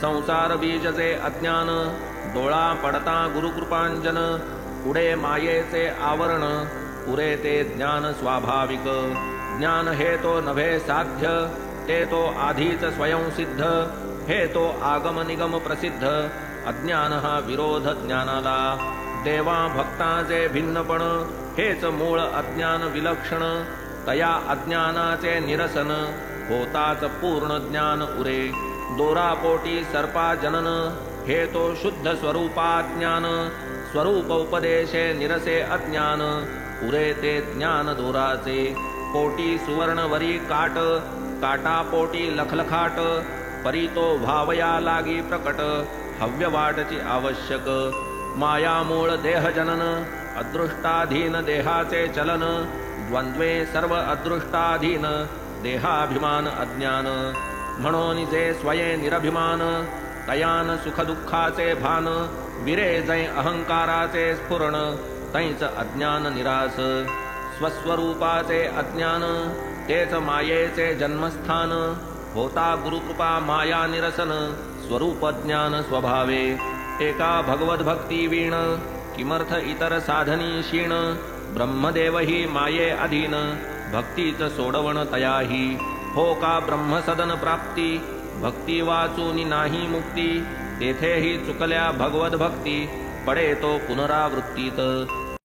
संसार बीजचे अज्ञान डोळा पडता गुरुकृपांजन पुढे मायेचे आवरण पुरे ते ज्ञान स्वाभाविक ज्ञान हे तो नव्हे साध्य ते तो आधीच स्वयंसिद्ध हे तो आगम निगम प्रसिद्ध अज्ञान हा विरोध ज्ञानाला देवा भक्ताचे भिन्नपण हेच मूळ अज्ञान विलक्षण तया अज्ञानाचे निरसन होताच पूर्ण ज्ञान उरे दोरापोटी सर्पा जनन हे तो शुद्ध स्वरूपाज्ञान स्वरूप उपदेशे निरसे अज्ञान उरे ते ज्ञान दोराचे पोटी सुवर्णवरी काट काटापोटी लखलखाट परी तो भावया लागी प्रकट हव्यवाटची आवश्यक माया मूळ देह जनन अदृष्टाधीन देहाचे चलन द्वंद्वे सर्व अदृष्टाधीन देहाभिमान अज्ञान म्हणून जे स्वये निरभिमान तयान सुखदुःखाचे भान विरे जै अहंकाराचे स्फुरण तैच अज्ञान निरास स्वस्वरूपाचे अज्ञान तेच मायेचे जन्मस्थान होता गुरुकृपा माया निरसन स्वरूप ज्ञान स्वभावे एका भगवत भक्ती वीण किमर्थ इतर साधनी क्षीण ब्रह्मदेव ही माये अधीन भक्तीच सोडवण तयाही हो का ब्रह्मसदन प्राप्ती भक्ती वाचूनी नाही मुक्ती तेथेही चुकल्या भगवत भक्ती पडे तो पुनरावृत्तीत